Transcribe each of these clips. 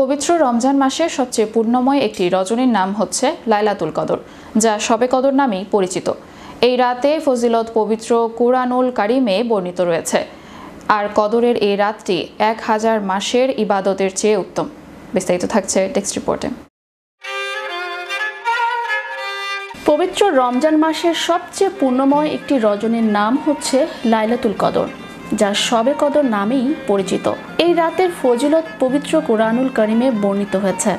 পবিত্র রমজান মাসের সবচেয়ে পূর্ণময় একটি রজনীর নাম হচ্ছে লাইলাতুল কদর, যা শবে কদর নামেই পরিচিত। এই রাতে ফজিলত পবিত্র কুরআনুল কারিমে বর্ণিত রয়েছে। আর কদরের এই রাতটি 1000 মাসের ইবাদতের চেয়ে উত্তম। বিস্তারিত থাকছে টেক্সট রিপোর্টে। পবিত্র রমজান মাসের সবচেয়ে পূর্ণময় একটি রজনীর নাম হচ্ছে লাইলাতুল কদর, যা শবে কদর নামেই পরিচিত। এই রাতের ফজিলত পবিত্র কুরআনুল কারিমে বর্ণিত হয়েছে।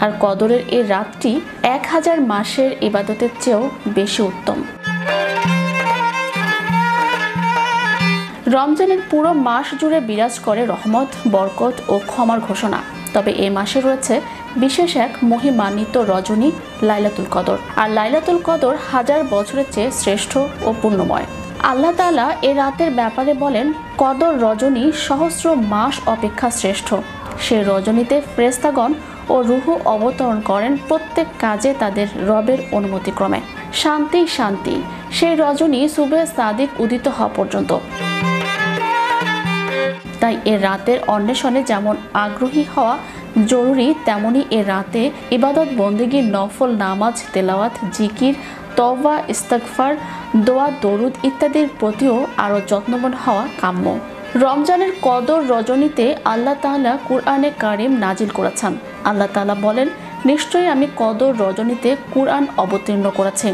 আর কদরের এই রাতটি 1000 মাসের ইবাদতের চেয়েও বেশি উত্তম। রমজানের পুরো মাস জুড়ে বিরাজ করে রহমত, বরকত ও ক্ষমার ঘোষণা। তবে এই মাসে রয়েছে বিশেষ এক মহিমান্বিত রজনী লাইলাতুল কদর। আর লাইলাতুল কদর 1000 বছরের চেয়ে শ্রেষ্ঠ ও পূর্ণময়। আল্লাহ তাআলা এ রাতের ব্যাপারে বলেন, কদর রজনী সহস্র মাস অপেক্ষা শ্রেষ্ঠ। সে রজনীতে ফেরেশতাগণ ও রূহ অবতরণ করেন প্রত্যেক কাজে তাদের রবের অনুমতিক্রমে। শান্তি শান্তি সেই রজনী সুবহে সাদিক উদিত হওয়া পর্যন্ত। তাই এ রাতের অন্বেষণে যেমন আগ্রহী হওয়া জরুরি, তেমনি এ রাতে ইবাদত বন্দেগী, নফল নামাজ, তেলাওয়াত, জিকির, তওবা, ইস্তিগফার, দোয়া, দরুদ ইত্যাদির প্রতিও আরও যত্নবান হওয়া কাম্য। রমজানের কদর রজনীতে আল্লাহ তাআলা কুরআনে কারিম নাজিল করেছেন। আল্লাহ তাআলা বলেন, নিশ্চয়ই আমি কদর রজনীতে কুরআন অবতীর্ণ করেছি।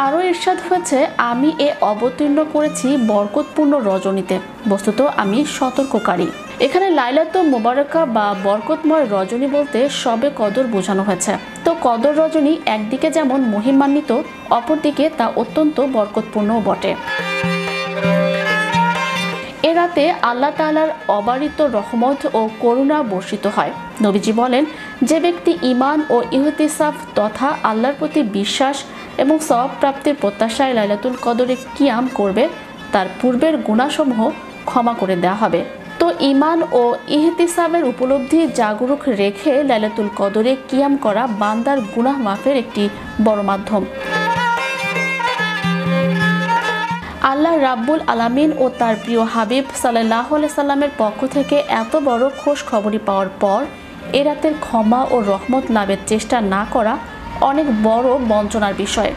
আরও ইরশাদ হয়েছে, আমি এ অবতীর্ণ করেছি বরকতপূর্ণ রজনীতে, বস্তুত আমি সতর্ককারী। এখানে লাইলাতুল মুবারাকা বা বরকতময় রজনী বলতে শবে কদর বোঝানো হয়েছে। তো কদর রজনী একদিকে যেমন মহিমান্বিত, অপরদিকে তা অত্যন্ত বরকতপূর্ণও বটে। এ রাতে আল্লাহ তাআলার অবারিত রহমত ও করুণা বর্ষিত হয়। নবীজি বলেন, যে ব্যক্তি ঈমান ও ইহতিসাব তথা আল্লাহর প্রতি বিশ্বাস এবং সওয়াব প্রাপ্তির প্রত্যাশায় লাইলাতুল কদরে কিয়াম করবে, তার পূর্বের গুনাহসমূহ ক্ষমা করে দেওয়া হবে। তো ঈমান ও ইহতিসাবের উপলব্ধি জাগরুক রেখে লাইলাতুল কদরে কিয়াম করা বান্দার গুনাহ মাফের একটি বড় মাধ্যম। আল্লাহ রাব্বুল আলামিন ও তার প্রিয় হাবিব সাল্লাল্লাহু আলাইহি সাল্লামের পক্ষ থেকে এত বড় খোশ খবরই পাওয়ার পর এ রাতের ক্ষমা ও রহমত লাভের চেষ্টা না করা অনেক বড় বঞ্চনার বিষয়।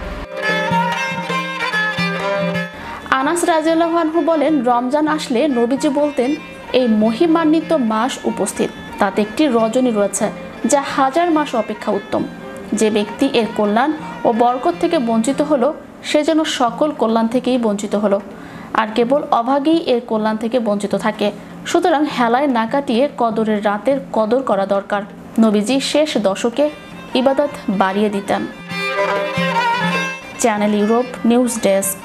আনাস রাদিয়াল্লাহু আনহু বলেন, রমজান আসলে নবীজি বলতেন, এই মহিমান্বিত মাস উপস্থিত, তাতে একটি রজনী রয়েছে যা 1000 মাস অপেক্ষা উত্তম। যে ব্যক্তি এর কল্যাণ ও বরকত থেকে বঞ্চিত হলো, সে যেন সকল কল্যাণ থেকেই বঞ্চিত হলো। আর কেবল অভাগী এর কল্যাণ থেকে বঞ্চিত থাকে। সুতরাং হেলায় না কাটিয়ে কদরের রাতের কদর করা দরকার। নবীজি শেষ দশকে ইবাদত বাড়িয়ে দিতেন। Channel Europe news desk.